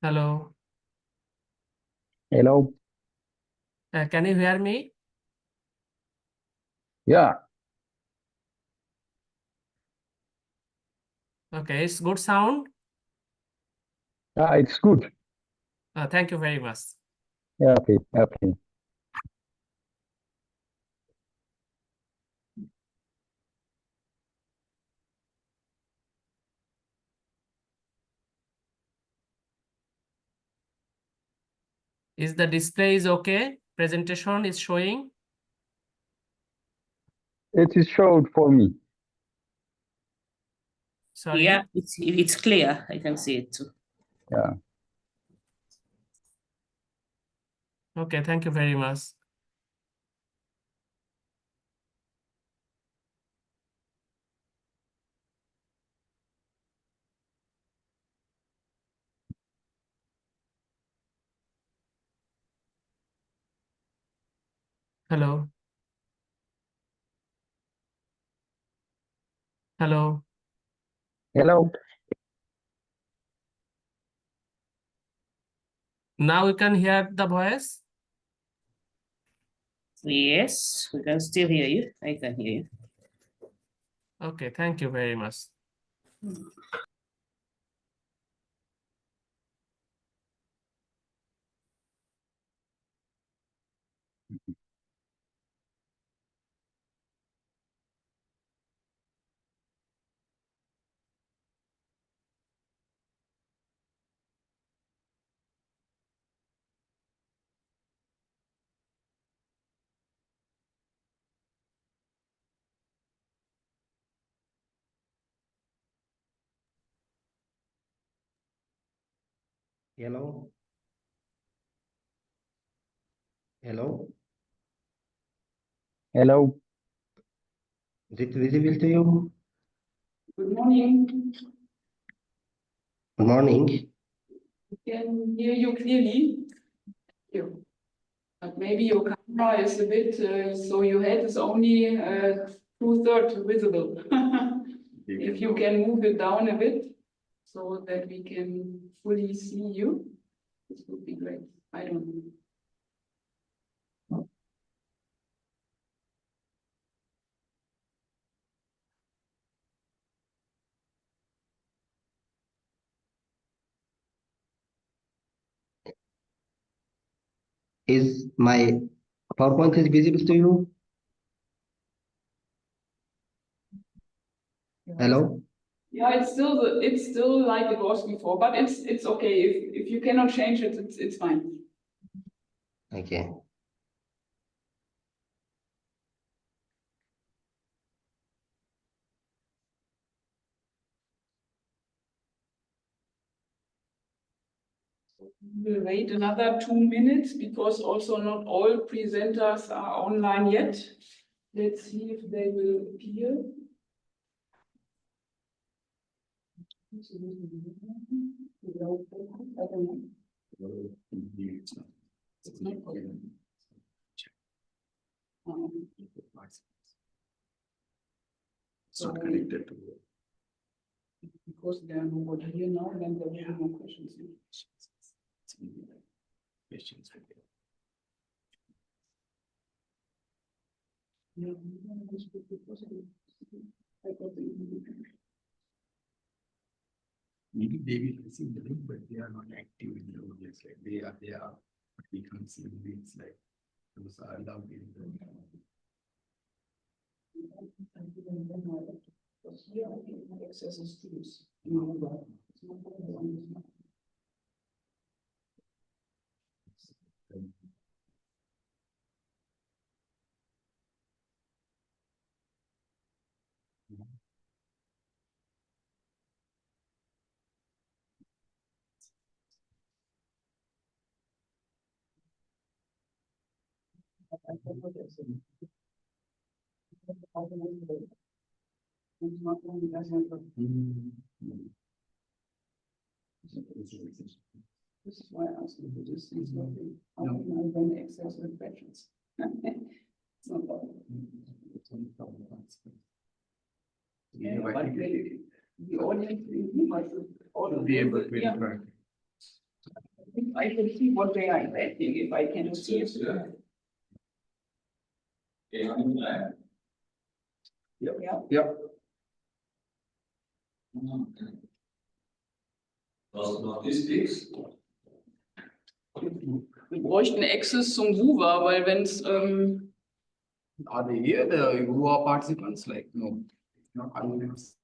Hello. Hello. Can you hear me? Yeah. Okay, it's good sound. It's good. Thank you very much. Yeah, okay. Okay. Is the display is okay? Presentation is showing? It is showed for me. Sorry. Yeah, it's clear. I can see it too. Yeah. Okay, thank you very much. Hello. Hello. Hello. Now you can hear the voice? Yes, we can still hear you. I can hear you. Okay, thank you very much. Hello. Hello. Hello. Is it visible to you? Good morning. Good morning. We can hear you clearly. You. But maybe your camera is a bit, so your head is only 2/3 visible. If you can move it down a bit so that we can fully see you, this would be great. I don't know. Is my PowerPoint is visible to you? Hello. Yeah, it's still like it was before, but it's okay. If you cannot change it, it's fine. Okay. We'll wait another 2 minutes because also not all presenters are online yet. Let's see if they will appear. I don't know. It's not going. It's not connected to. Because there are nobody here now, then there will be no questions. Questions. Yeah, this would be possible. I got the email. Maybe they will receive the link, but they are not active in the audience. Like they are, but we can't see the links. Like those are allowed in the. Because here I can access the tools. This is why I asked you, this is working. How can I then access the questions? It's not possible. Yeah, But but the audience in here should all be able to yeah. interact. I can see what they are inventing if I can see it. Yeah. Yeah. Wir bräuchten Access zum Wova, weil wenn es Are they here, the who are participants? Like, no, not unless.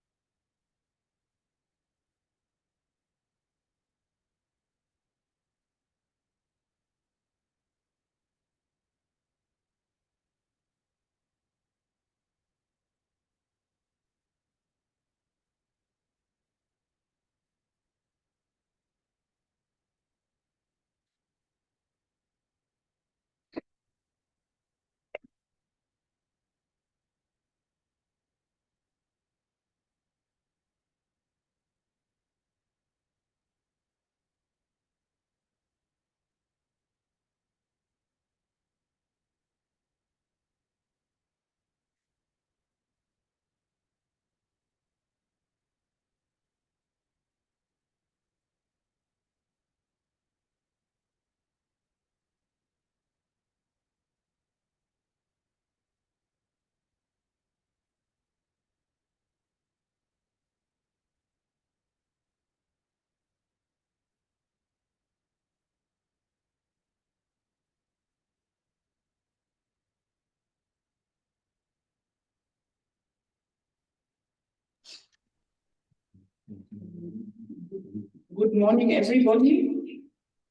Good morning, everybody.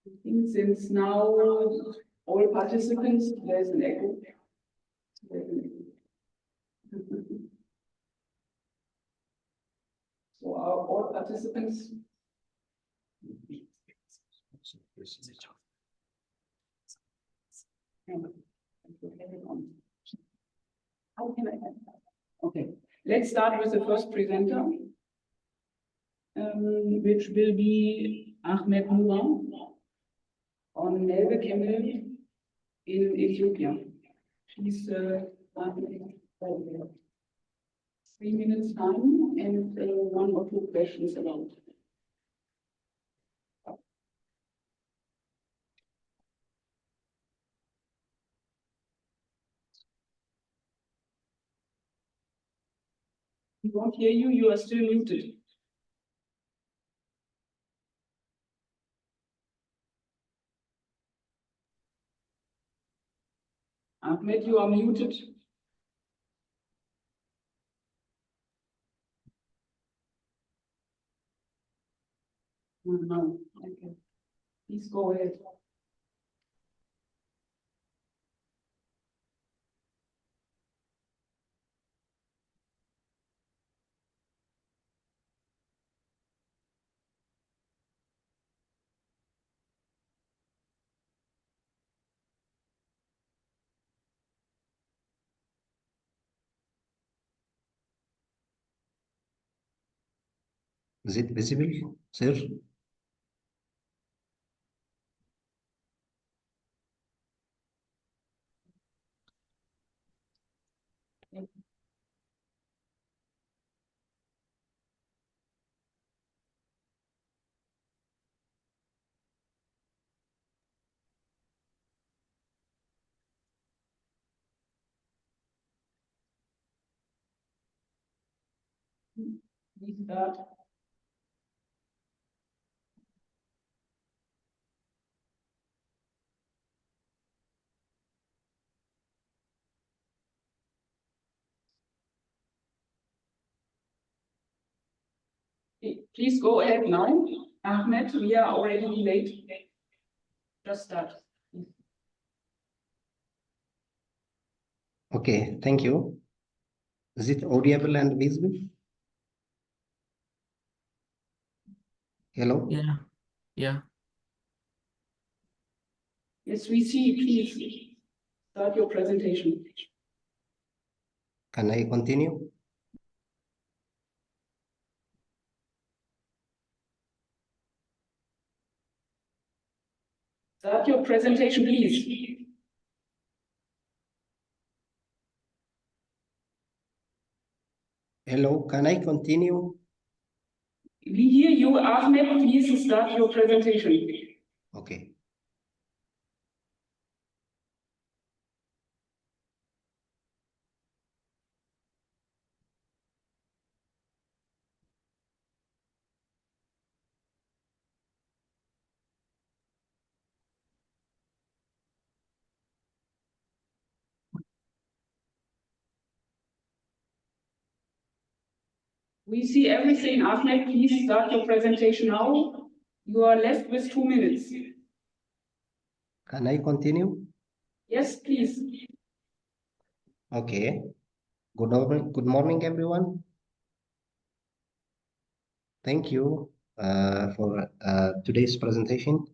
I think since now all participants, there's an echo. So are all participants? How can I help? Okay, let's start with the first presenter, which will be Ahmed Noor on Nelbe Camel in Ethiopia. Please, 3 minutes time and 1 or 2 questions allowed. We won't hear you, you are still muted. Ahmed, you are muted. No, okay. Please go ahead. Is it visible, sir? Please start. Please go ahead now. Ahmed, we are already late. Just start. Okay, thank you. Is it audible and visible? Hello? Yeah, yeah. Yes, we see. Please start your presentation. Can I continue? Start your presentation, please. Hello, can I continue? We hear you, Ahmed. Please start your presentation. Okay. We see everything. Ahmed, please start your presentation now. You are left with 2 minutes. Can I continue? Yes, please. Okay. Good morning, everyone. Thank you for today's presentation.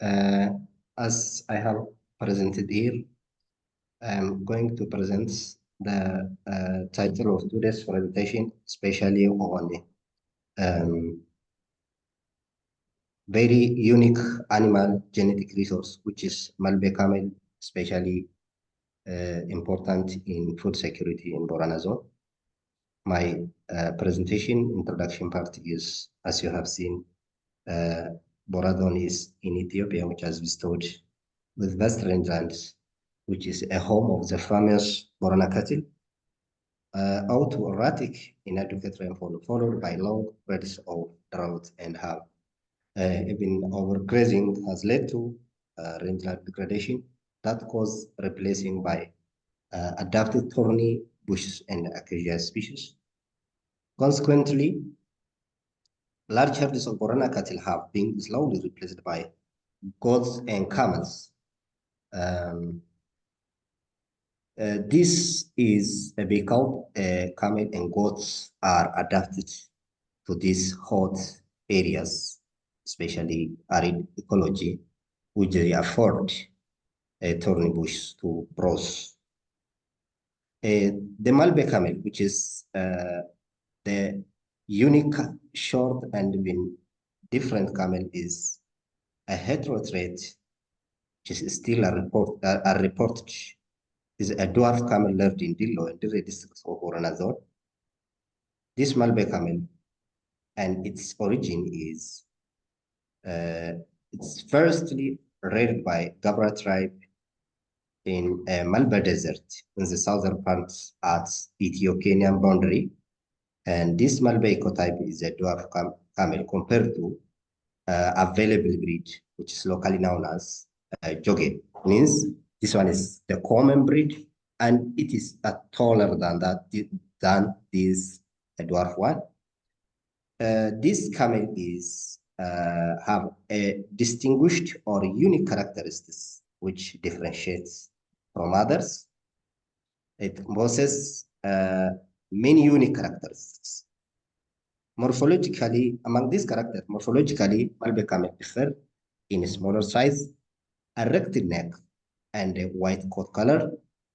As I have presented here, I'm going to present the title of today's presentation, especially on very unique animal genetic resource, which is Malbe camel, especially important in food security in Borana zone. My presentation introduction part is, as you have seen, Boradon is in Ethiopia, which has bestowed with vast rangelands, which is a home of the famous Borana cattle, out to erratic inadequate rainfall, followed by long periods of drought and have even overgrazing has led to rangeland degradation that caused replacing by adapted thorny bushes and acacia species. Consequently, large herds of Borana cattle have been slowly replaced by goats and camels. This is because camel and goats are adapted to these hot areas, especially arid ecology, which they afford thorny bush to browse. The Malbe camel, which is the unique short and even different camel, is a heterotrait, which is still a report is a dwarf camel lived in Dillo and Dire districts of Borana zone. This Malbe camel and its origin is it's firstly reared by Gabra tribe in Malba Desert in the southern parts at Ethio-Kenyan boundary. And this Malba ecotype is a dwarf camel compared to available breed, which is locally known as Joge. Means this one is the common breed, and it is taller than this dwarf one. This camel is have a distinguished or unique characteristics which differentiates from others. It possesses many unique characteristics. Morphologically, among these characters, morphologically, Malbe camel differ in a smaller size, a erected neck, and a white coat color,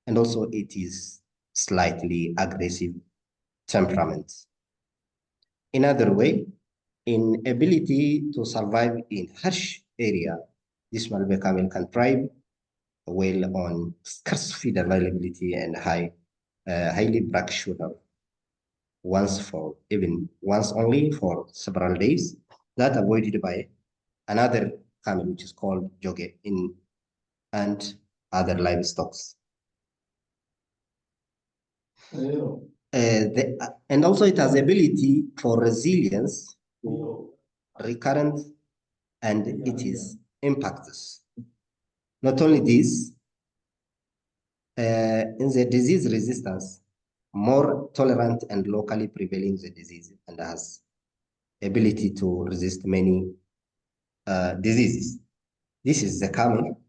and also it is slightly aggressive temperament. In other way, in ability to survive in harsh area, this Malbe camel can thrive well on scarce feed availability and highly braccial once only for several days, that avoided by another camel which is called Joge and other livestock. And also it has ability for resilience to recurrent and it is impacts. Not only this, in the disease resistance, more tolerant and locally prevailing the disease and has ability to resist many diseases. This is the camel,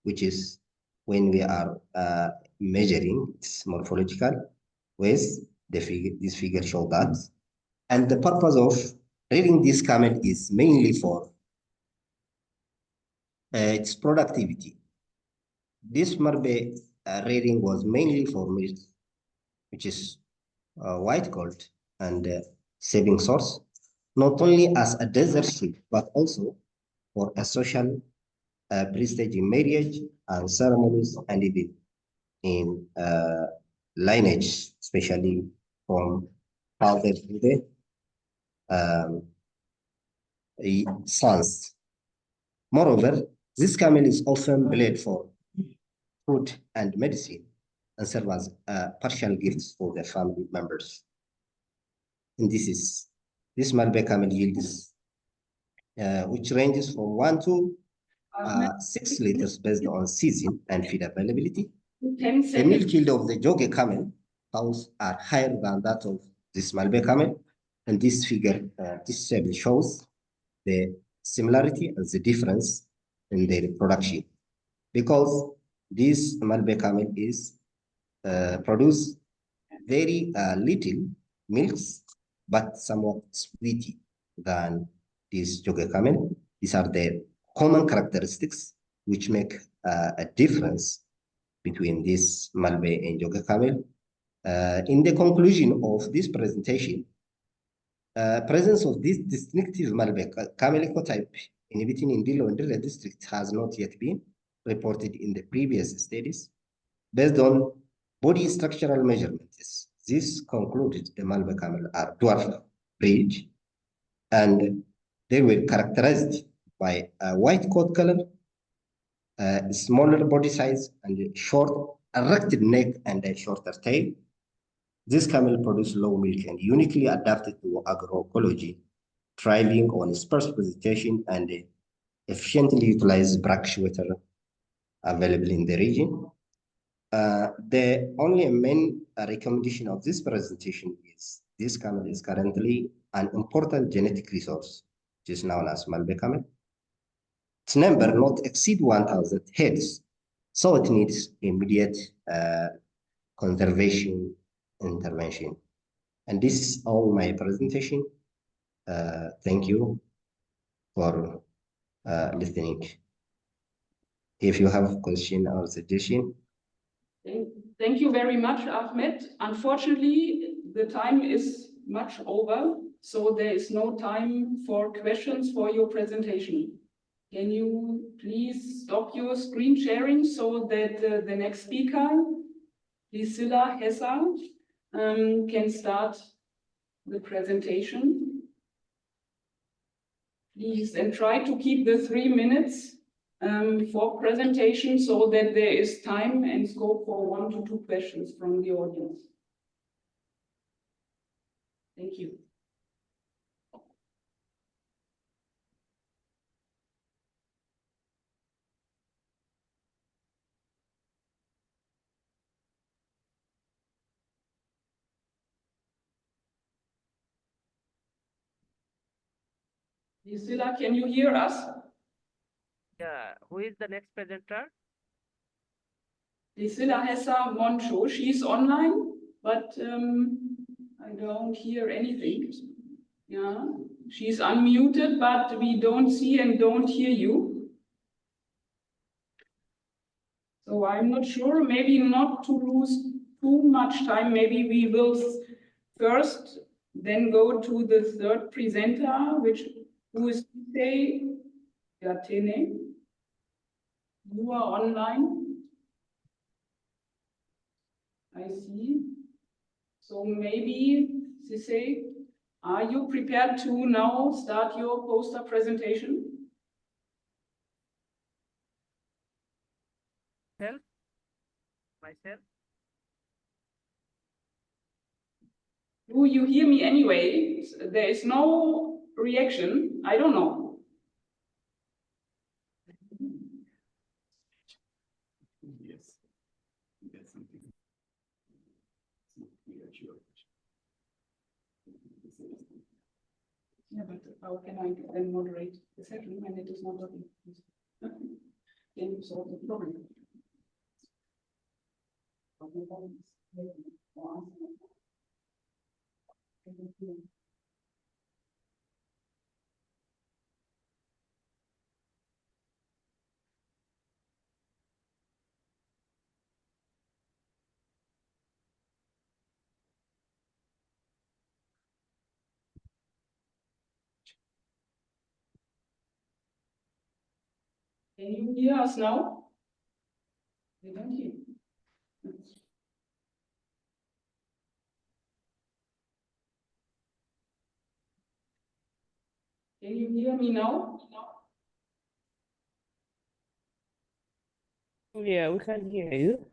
which is when we are measuring its morphological ways, this figure shows that. And the purpose of rearing this camel is mainly for its productivity. This Malbe rearing was mainly for milk, which is white gold and saving source, not only as a desert sheep, but also for a social prestige in marriage and ceremonies and even in lineage, especially from father to the sons. Moreover, this camel is often bled for food and medicine and serve as partial gifts for their family members. And this Malbec camel yields, which ranges from 1 to 6 liters based on season and feed availability. 10 The milk seconds. yield of the Joge camel cows are higher than that of this Malbec camel, and this figure, this table shows the similarity and the difference in their production, because this Malbec camel is produce very little milks, but somewhat sweeter than this Joge camel. These are the common characteristics which make a difference between this Malbec and Joge camel. In the conclusion of this presentation, presence of this distinctive Malbec camel ecotype inhibiting in Dilo and Dilla district has not yet been reported in the previous studies. Based on body structural measurements, this concluded the Malbec camel are dwarf breed, and they were characterized by a white coat color, smaller body size, and a short erected neck and a shorter tail. This camel produces low milk and uniquely adapted to agroecology, thriving on sparse vegetation and efficiently utilized brackish water available in the region. The only main recommendation of this presentation is this camel is currently an important genetic resource, which is known as Malbec camel. Its number not exceed 1,000 heads, so it needs immediate conservation intervention. And this is all my presentation. Thank you for listening. If you have a question or suggestion. Thank you very much, Ahmed. Unfortunately, the time is much over, so there is no time for questions for your presentation. Can you please stop your screen sharing so that the next speaker, Priscilla Hessa, can start the presentation? Please, and try to keep the 3 minutes for presentation so that there is time and scope for 1 to 2 questions from the audience. Thank you. Priscilla, can you hear us? Yeah, who is the next presenter? Priscilla Hessa Moncho, she's online, but I don't hear anything. Yeah, she's unmuted, but we don't see and don't hear you. So I'm not sure, maybe not to lose too much time, maybe we will first then go to the third presenter, who is Giselle Gatene. You are online. I see. So maybe, Giselle, are you prepared to now start your poster presentation? Myself? Do you hear me anyway? There is no reaction. I don't know. Yes. There's something. Yeah, but how can I then moderate the session when it is not working? Can you solve the problem? Can you hear us now? We don't hear. Can you hear me now? Yeah, we can hear you.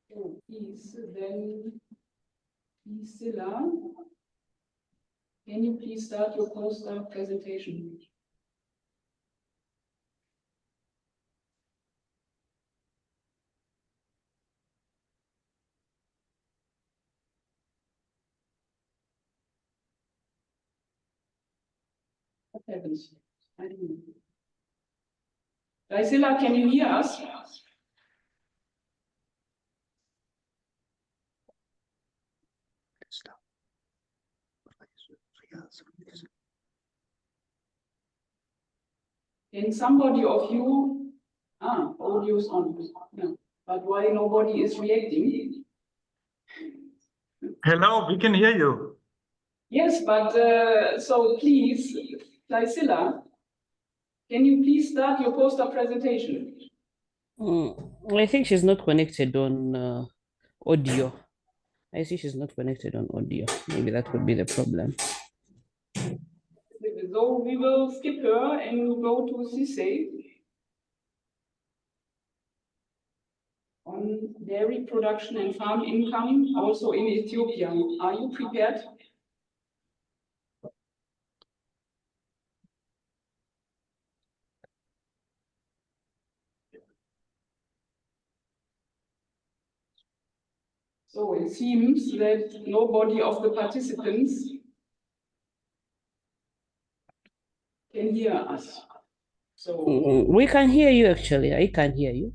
So please, then, Priscilla, can you please start your poster presentation? What happens? I don't know. Priscilla, can you hear us? Can somebody of you, audio's on, yeah. But why nobody is reacting? Hello, we can hear you. Yes, but so please, Priscilla, can you please start your poster presentation? I think she's not connected on audio. I see she's not connected on audio. Maybe that could be the problem. So we will skip her and go to Sise on dairy production and farm income, also in Ethiopia. Are you prepared? So it seems that nobody of the participants can hear us. So We can hear you actually. I can hear you.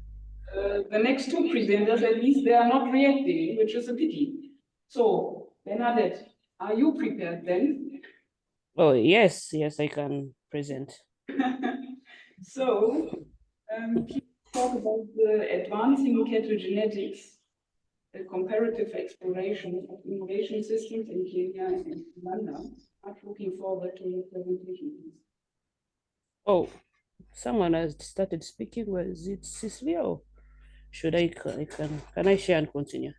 the next two presenters, at least they are not reacting, which is a pity. So Bernadette, are you prepared then? Oh, yes, I can present. So please talk about the advancing cattle genetics, the comparative exploration of innovation systems in Kenya and Uganda. I'm looking forward to your presentation, please. Oh, someone has started speaking. Was it Cecilia? Or should can I share and continue?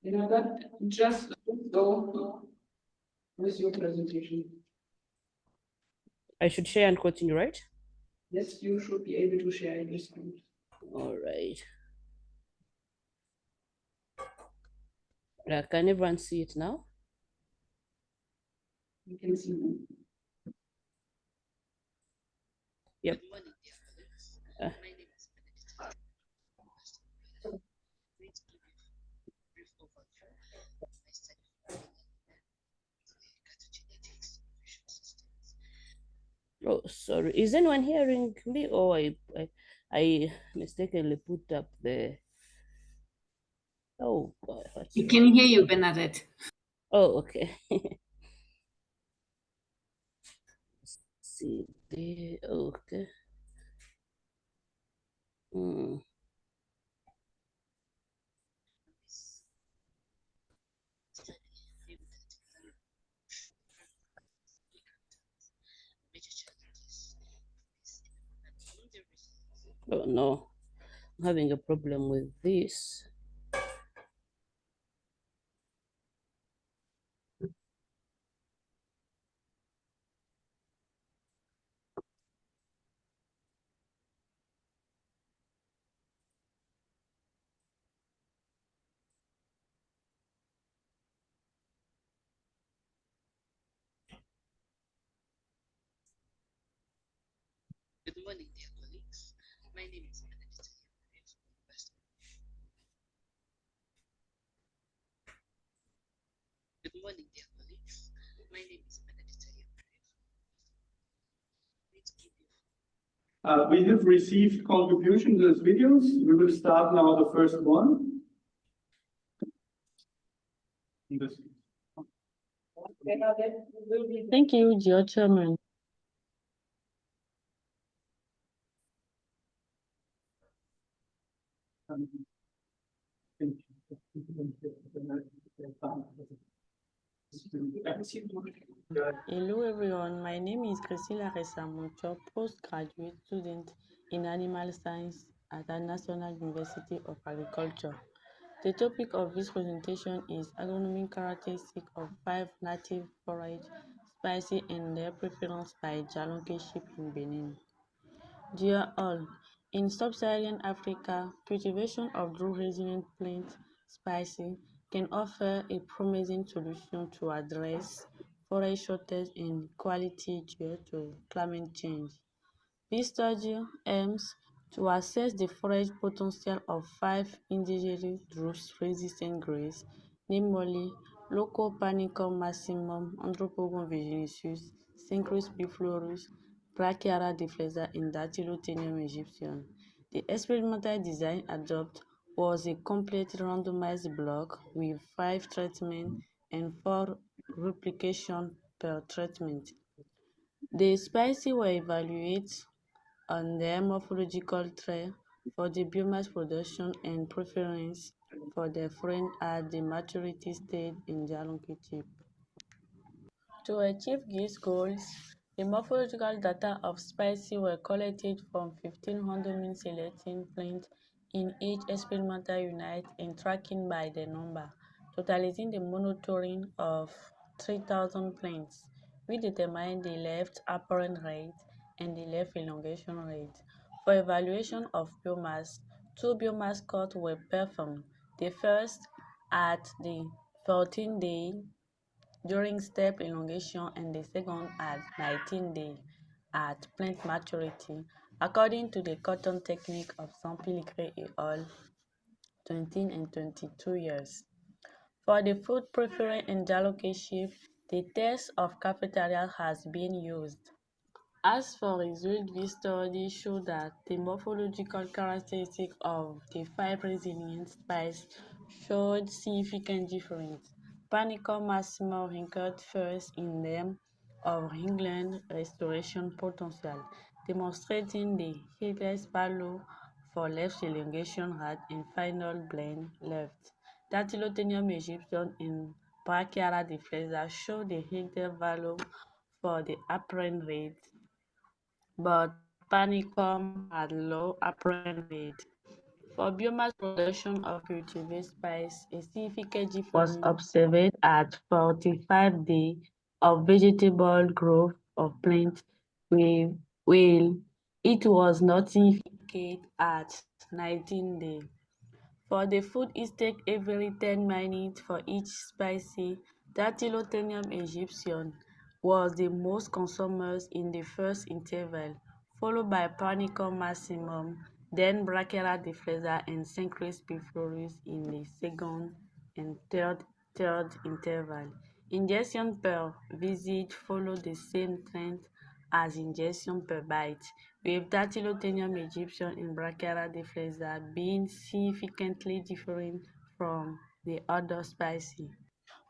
You know that just go with your presentation. I should share and continue, right? Yes, you should be able to share your screen. All right. Can everyone see it now? You can see me. Yep. Oh, sorry. Is anyone hearing me? Or I mistakenly put up the. Oh God. We can hear you, Bernadette. Oh, okay. See the okay. Oh no, I'm having a problem with this. Good morning, dear colleagues. My name is Benedicta Yamarev from University. Good morning, dear colleagues. My name is Benedicta Yamarev. We have received contributions to these videos. We will start now the first one. Thank you, dear Chairman. Hello everyone, my name is Priscilla Resamucho, postgraduate student in animal science at the National University of Agriculture. The topic of this presentation is agronomic characteristics of 5 native forage species and their preference by Jalonke sheep in Benin. Dear all, in sub-Saharan Africa, cultivation of drought-resilient plant species can offer a promising solution to address forage shortage and quality due to climate change. This study aims to assess the forage potential of 5 indigenous drought-resistant grades, namely Leuco panicum maximum, Andropogon virginius, Synchus biflorus, Brachyara diffusa, and Dactylotherium aegyptium. The experimental design adopted was a complete randomized block with 5 treatments and 4 replications per treatment. The species were evaluated on their morphological trait for the biomass production and preference for the frame at the maturity stage in their longitude. To achieve these goals, the morphological data of species were collected from 1,500 mean-selecting plants in each experimental unit and tracking by the number, totalizing the monitoring of 3,000 plants. We determined the left apparent rate and the left elongation rate. For evaluation of biomass, 2 biomass cuts were performed, the first at the 14-day during step elongation and the second at 19 days at plant maturity, according to the cotton technique of Saint-Pellegrin et al. 20 and 22 years. For the food preference and diallocation shift, the test of cafeteria has been used. As for results, this study showed that the morphological characteristics of the 5 resilient species showed significant difference. Panicum maximum ranked first in terms of England restoration potential, demonstrating the highest value for left elongation rate and final blend left. Dactylotherium aegyptium and Brachyara diffusa show the highest value for the apparent rate, but Panicum had low apparent rate. For biomass production of cultivated species, a significant difference was observed at 45 days of vegetable growth of plants, while it was not significant at 19 days. For the food intake every 10 minutes for each species, Dactylotherium aegyptium was the most consumed in the first interval, followed by Panicum maximum, then Brachyra diffusa and Synchus biflorus in the second and third interval. Ingestion per visit followed the same trend as ingestion per bite, with Dactylotherium aegyptium and Brachyra diffusa being significantly different from the other species.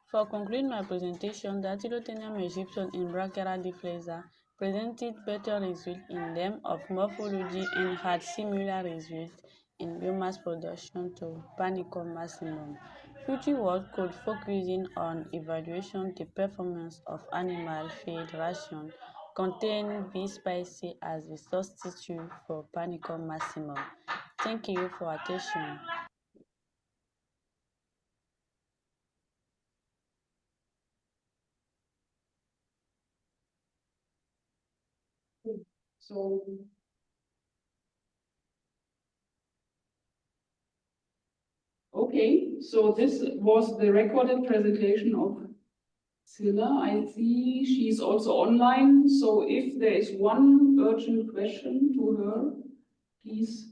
For concluding my presentation, Dactylotherium aegyptium and Brachyra diffusa presented better results in terms of morphology and had similar results in biomass production to Panicum maximum. Future work could focus on evaluating the performance of animal feed ration containing these species as a substitute for Panicum maximum. Thank you for attention. So okay, so this was the recorded presentation of Silla. I see she's also online. So if there is one urgent question to her, please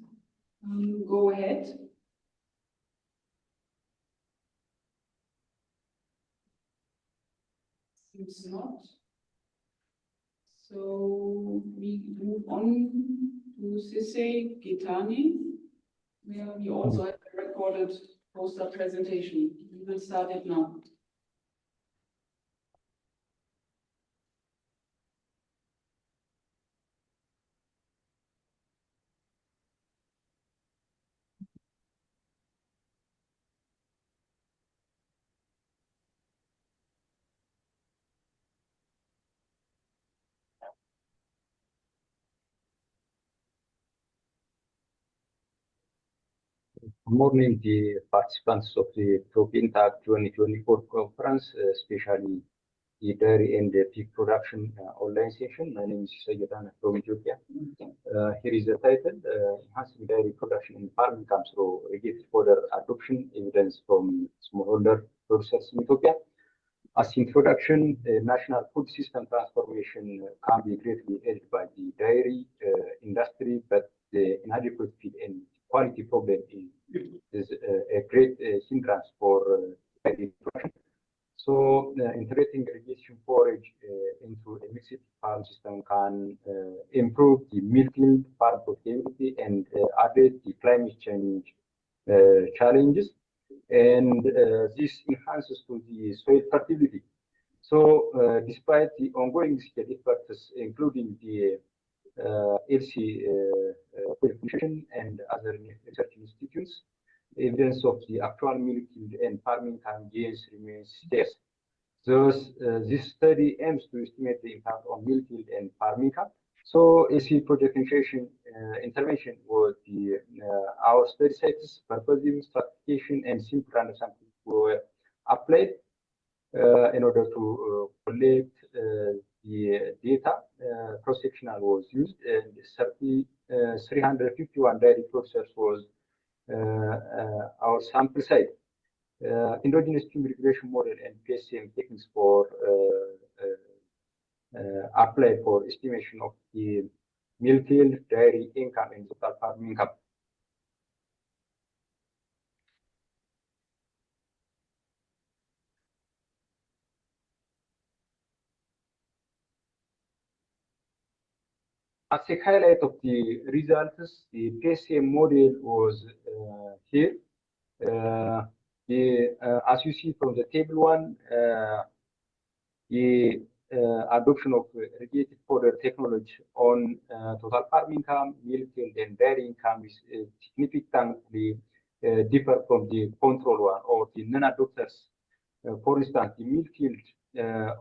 go ahead. Seems not. So we move on to Sisse Gitani, where we also have a recorded poster presentation. We will start it now. Good morning, the participants of the Top Impact 2024 conference, especially the dairy and the pig production online session. My name is Sayyidana from Ethiopia. Here is the title, Enhancing Dairy Production in Farming Comes through Irrigated Fodder Adoption, Evidence from Smallholder Producers in Ethiopia. As introduction, national food system transformation can be greatly aided by the dairy industry, but the inadequate feed and quality problem is a great hindrance for dairy production. So, integrating irrigation forage into a mixed farm system can improve the milk yield, farm profitability, and address the climate change challenges. And this enhances to the soil fertility. So, despite the ongoing scale efforts, including the LC Commission and other research institutes, evidence of the actual milk yield and farming time gains remains scarce. Thus, this study aims to estimate the impact on milk yield and farm income. So, AC project intervention was the our study sites, purposing, stratification, and simple random sampling were applied in order to collect the data. Cross-sectional was used, and 351 dairy processors was our sample site. Endogenous stream irrigation model and PSM techniques for applied for estimation of the milk yield, dairy income, and total farm income. As a highlight of the results, the PSM model was here. As you see from the table 1, the adoption of irrigated fodder technology on total farm income, milk yield, and dairy income is significantly different from the control one or the non-adopters. For instance, the milk yield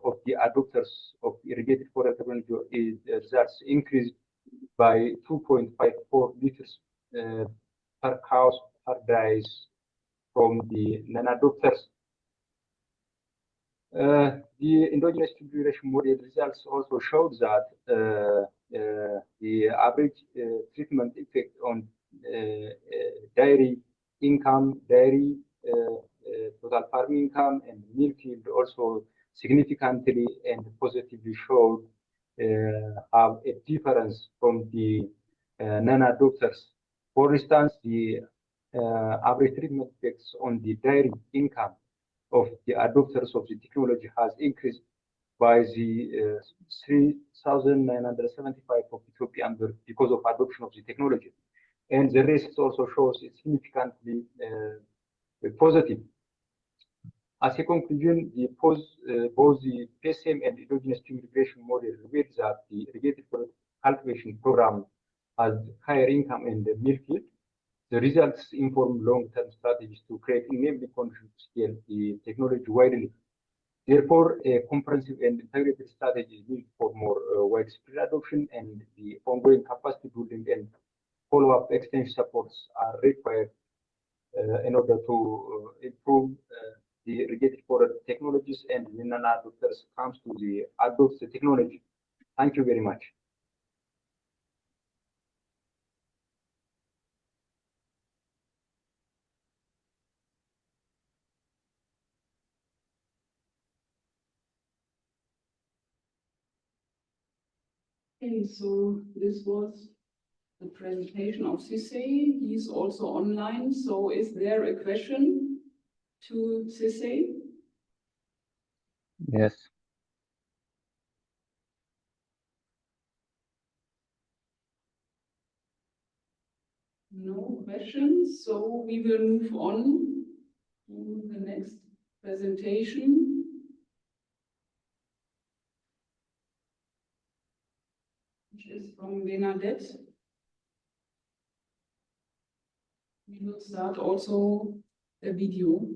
of the adopters of irrigated fodder technology results increased by 2.54 liters per cow per days from the non-adopters. The endogenous irrigation model results also showed that the average treatment effect on dairy income, dairy total farm income, and milk yield also significantly and positively showed have a difference from the non-adopters. For instance, the average treatment effects on the dairy income of the adopters of the technology has increased by the 3,975 of Ethiopian birth because of adoption of the technology. And the rest also shows it's significantly positive. As a conclusion, both the PSM and endogenous stream irrigation model reveal that the irrigated cultivation program has higher income and milk yield. The results inform long-term strategies to create enabling conditions to scale the technology widely. Therefore, a comprehensive and integrated strategy is needed for more widespread adoption, and the ongoing capacity building and follow-up extension supports are required in order to improve the irrigated fodder technologies and when non-adopters comes to the adopt the technology. Thank you very much. Okay, so this was the presentation of Sisay. He's also online. So is there a question to Sisay? Yes. No questions. So we will move on to the next presentation. Which is from Bernadette. We will start also a video.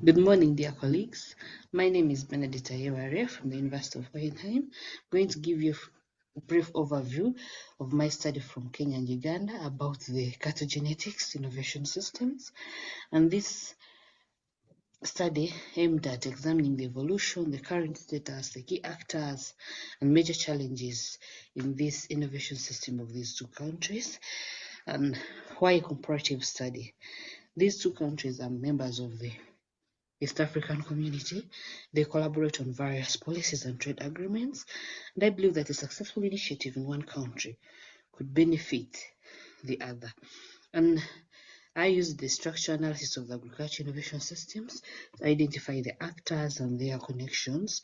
Good morning, dear colleagues. My name is Benedetta Yeware from the University of Hohenheim. I'm going to give you a brief overview of my study from Kenya and Uganda about the cattle genetics innovation systems. And this study aimed at examining the evolution, the current status, the key actors, and major challenges in this innovation system of these two countries. And why a comparative study? These two countries are members of the East African community. They collaborate on various policies and trade agreements. And I believe that a successful initiative in one country could benefit the other. And I used the structure analysis of the agriculture innovation systems to identify the actors and their connections,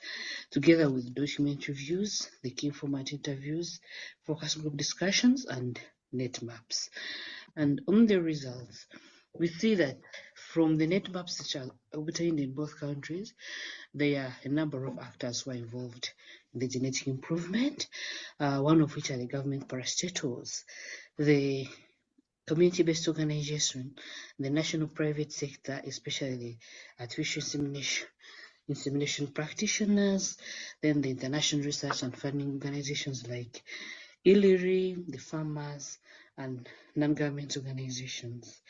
together with document reviews, the key format interviews, focus group discussions, and net maps. And on the results, we see that from the net maps that are obtained in both countries, there are a number of actors who are involved in the genetic improvement, one of which are the government parastatals, the community-based organization, the national private sector, especially the artificial insemination practitioners, then the international research and funding organizations like ILRI, the farmers, and non-government organizations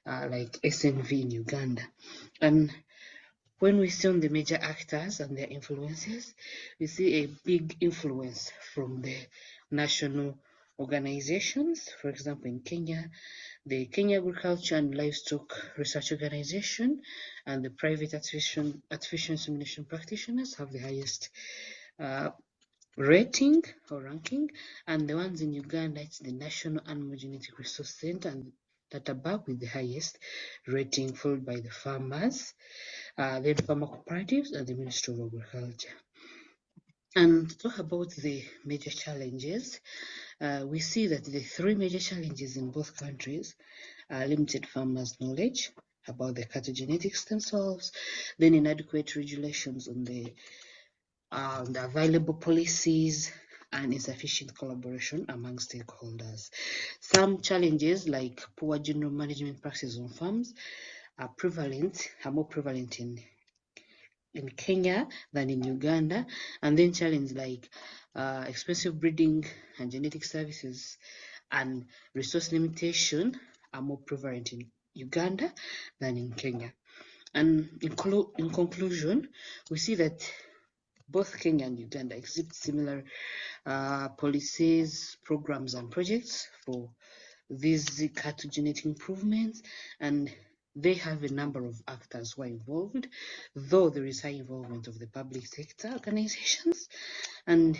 like SNV in Uganda. And when we see on the major actors and their influences, we see a big influence from the national organizations. For example, in Kenya, the Kenya Agriculture and Livestock Research Organization and the private artificial insemination practitioners have the highest rating or ranking, and the ones in Uganda, it's the National Animal Genetic Resource Center and that above with the highest rating, followed by the farmers, then farmer cooperatives and the Ministry of Agriculture. And to talk about the major challenges, we see that the three major challenges in both countries are limited farmers' knowledge about the cattle genetics themselves, then inadequate regulations on the available policies, and insufficient collaboration among stakeholders. Some challenges like poor general management practices on farms are more prevalent in Kenya than in Uganda, and then challenges like expensive breeding and genetic services and resource limitation are more prevalent in Uganda than in Kenya. And in conclusion, we see that both Kenya and Uganda exhibit similar policies, programs, and projects for these cattle genetic improvements, and they have a number of actors who are involved, though there is high involvement of the public sector organizations. And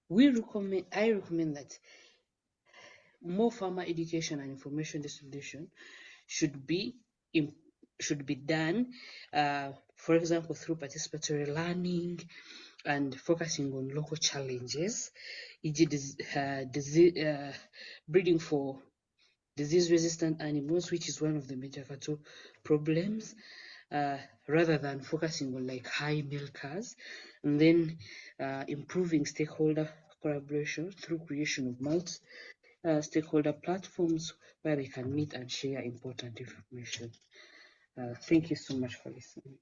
I recommend that more farmer education and information distribution should be done, for example, through participatory learning and focusing on local challenges, e.g. breeding for disease-resistant animals, which is one of the major cattle problems, rather than focusing on like high milkers, and then improving stakeholder collaboration through creation of multi-stakeholder platforms where they can meet and share important information. Thank you so much for listening.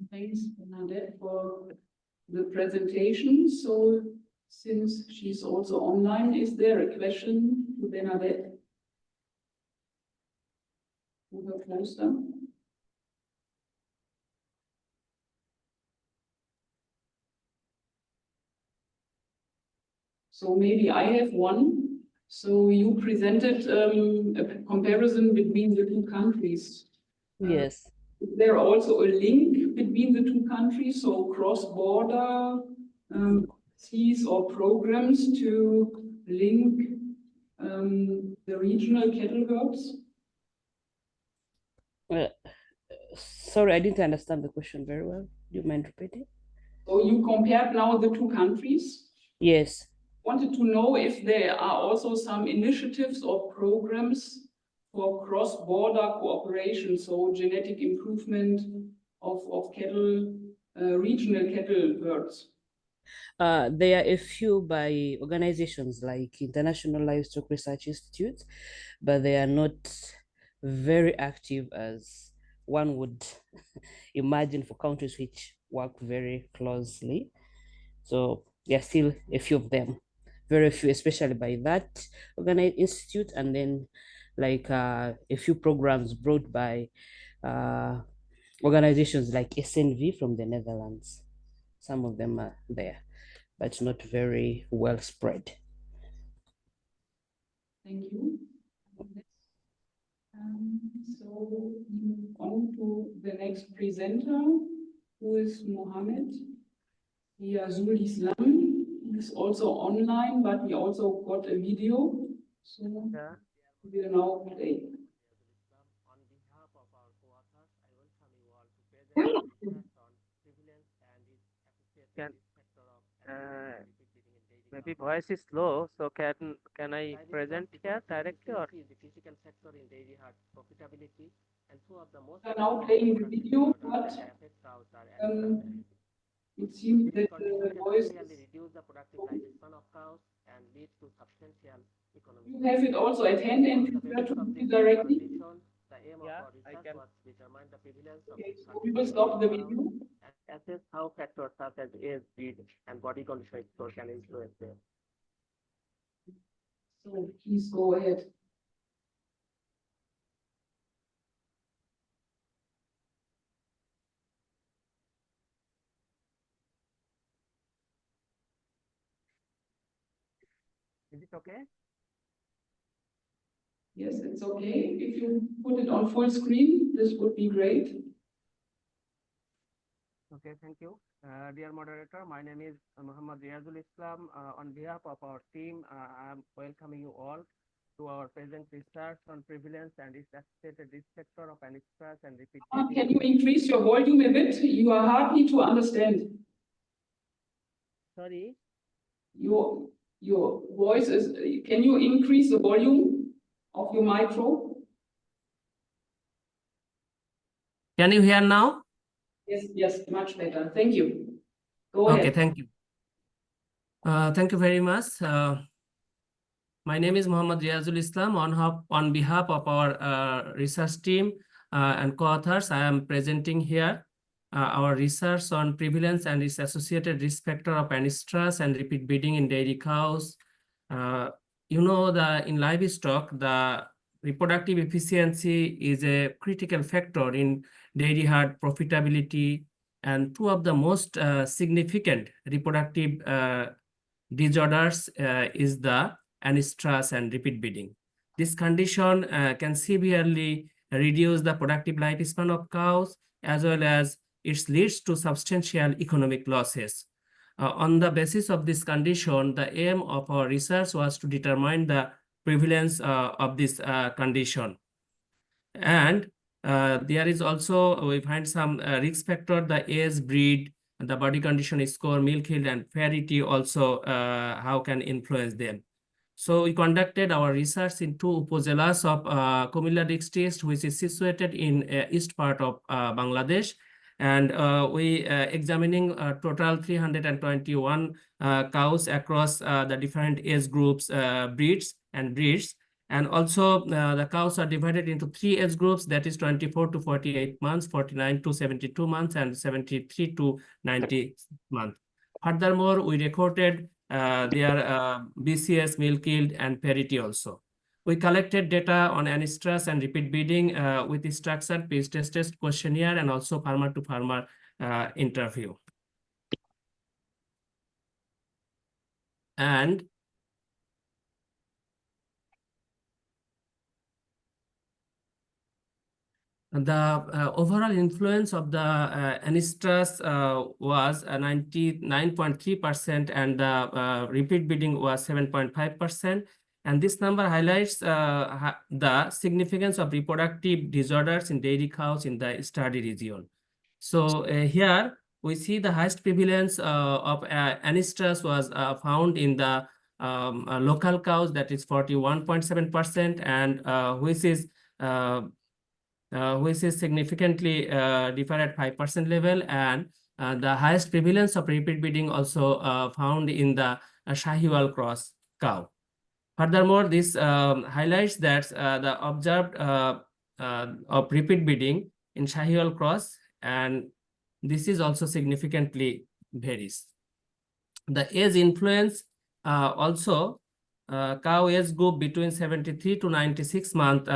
Thanks, Bernadette, for the presentation. So since she's also online, is there a question to Bernadette? To her poster? So maybe I have one. So you presented a comparison between the two countries. Yes. Is there also a link between the two countries, so cross-border policies or programs to link the regional cattle herds? Sorry, I didn't understand the question very well. Do you mind repeating? So you compared now the two countries. Yes. Wanted to know if there are also some initiatives or programs for cross-border cooperation, so genetic improvement of cattle, regional cattle herds. There are a few by organizations like International Livestock Research Institute, but they are not very active as one would imagine for countries which work very closely. So there are still a few of them very few, especially by that organized institute, and then like a few programs brought by organizations like SNV from the Netherlands. Some of them are there, but not very well spread. Thank you. So we move on to the next presenter, who is Mohammed Riazul Islam. He's also online, but we also got a video. So we will now play. On behalf of our co-authors, I welcome you all to present research on prevalence and its associated factor of maybe voice is low, so can I present here directly or the physical factor in dairy herd profitability and two of the most We are now playing the video, but it seems that the voice reduce the productive lifespan of cows and lead to substantial economic. you have it also at hand and refer to it directly. The aim of our research was to determine the prevalence of Okay, so we will stop the video. and assess how factors such as age, breed, and body condition score can influence them. So please go ahead. Is it okay? Yes, it's okay. If you put it on full screen, this would be great. Okay, thank you. Dear moderator, my name is Muhammad Riazul Islam. On behalf of our team, I am welcoming you all to our present research on prevalence and its associated risk factor of anistras and repeat. Can you increase your volume a bit? You are hardly to understand. Sorry? Your voice is, can you increase the volume of your micro? Can you hear now? Yes, much better. Thank you. Go Okay, ahead. thank you. Thank you very much. My name is Muhammad Riazul Islam. On behalf of our research team and co-authors, I am presenting here our research on prevalence and its associated risk factor of anistras and repeat breeding in dairy cows. You know, in livestock, the reproductive efficiency is a critical factor in dairy herd profitability, and two of the most significant reproductive disorders is the anistras and repeat breeding. This condition can severely reduce the productive lifespan of cows, as well as it leads to substantial economic losses. On the basis of this condition, the aim of our research was to determine the prevalence of this condition. And there is also, we find some risk factor, the age, breed, the body condition score, milk yield, and fertility also how can influence them. So we conducted our research in two upozelas of Kumilla district, which is situated in east part of Bangladesh. And we examining total 321 cows across the different age groups, breeds. And also the cows are divided into 3 age groups, that is 24 to 48 months, 49 to 72 months, and 73 to 90 months. Furthermore, we recorded their BCS, milk yield, and parity also. We collected data on anistras and repeat breeding with the structured pace-tested questionnaire and also farmer-to-farmer interview. And the overall influence of the anistras was 99.3%, and the repeat breeding was 7.5%. And this number highlights the significance of reproductive disorders in dairy cows in the study region. So here we see the highest prevalence of anistras was found in the local cows, that is 41.7%, and which is significantly differ at 5% level, and the highest prevalence of repeat breeding also found in the Shahiwal cross cow. Furthermore, this highlights that the observed of repeat breeding in Shahiwal cross, and this is also significantly varies. The age influence Also, cow age group between 73 to 96 months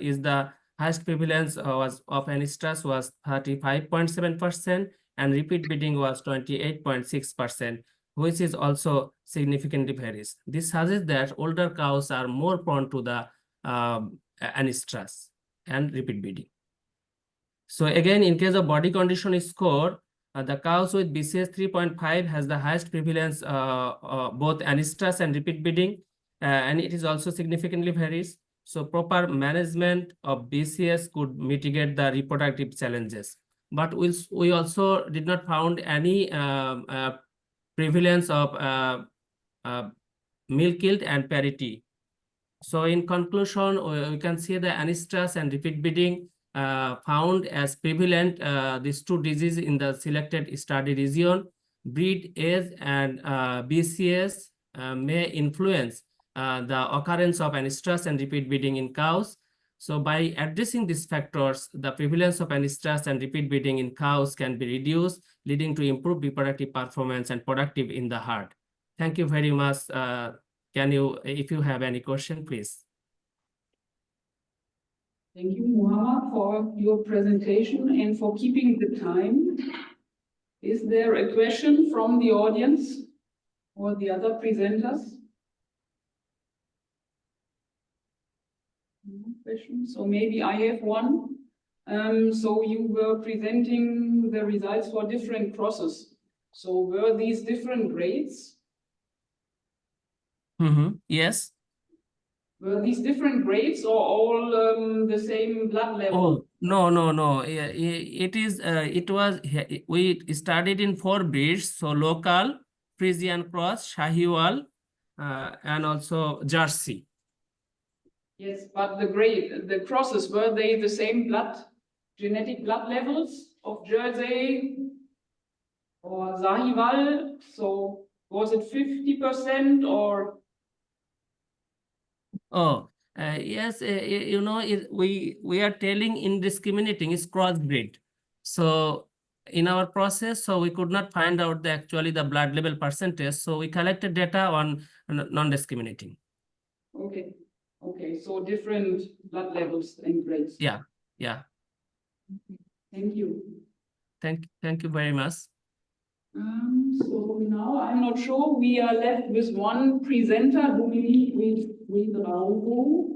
is the highest prevalence was of anistras was 35.7% and repeat breeding was 28.6%, which is also significantly varies. This suggests that older cows are more prone to the anistras and repeat breeding. So again, in case of body condition score, the cows with BCS 3.5 has the highest prevalence both anistras and repeat breeding, and it is also significantly varies. So proper management of BCS could mitigate the reproductive challenges. But we also did not found any prevalence of milk yield and parity. So in conclusion, we can see the anistras and repeat breeding found as prevalent these two diseases in the selected study region. Breed age and BCS may influence the occurrence of anistras and repeat breeding in cows. So by addressing these factors, the prevalence of anistras and repeat breeding in cows can be reduced, leading to improved reproductive performance and productive in the herd. Thank you very much. Can you, if you have any question, please. Thank you, Muhammad, for your presentation and for keeping the time. Is there a question from the audience or the other presenters? No question. So maybe I have one. So you were presenting the results for different crosses. So were these different grades? Yes. Were these different grades or all the same blood level? Oh, no. It is. It was. We studied in 4 breeds. So local, Frisian cross, Shahiwal, and also Jersey. Yes, but the crosses, were they the same genetic blood levels of Jersey or Sahiwal? So was it 50% or? Oh, yes. You know, we are telling indiscriminating is crossbreed. So in our process, so we could not find out actually the blood level percentage. So we collected data on non-discriminating. Okay. Okay. So different blood levels and grades. Yeah. Thank you. Thank you very much. So now I'm not sure. We are left with one presenter, Dominique Ouedraogo,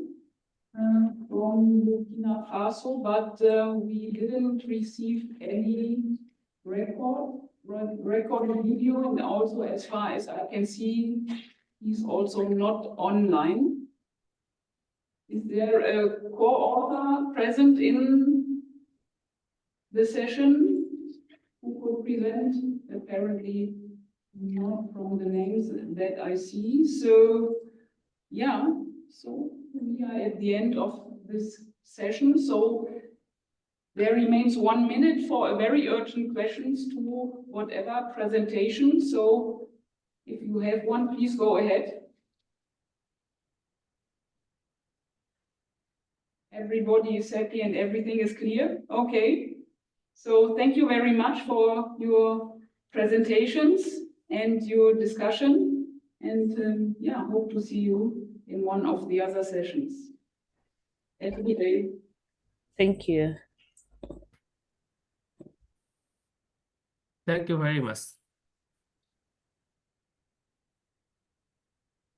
from Burkina Faso, but we didn't receive any recorded video, and also as far as I can see, he's also not online. Is there a co-author present in the session who could present? Apparently not from the names that I see. So yeah, so we are at the end of this session. So there remains 1 minute for a very urgent questions to whatever presentation. So if you have one, please go ahead. Everybody is happy and everything is clear. Okay. So thank you very much for your presentations and your discussion. And yeah, hope to see you in one of the other sessions. Have a good day. Thank you. Thank you very much.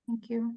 Thank you.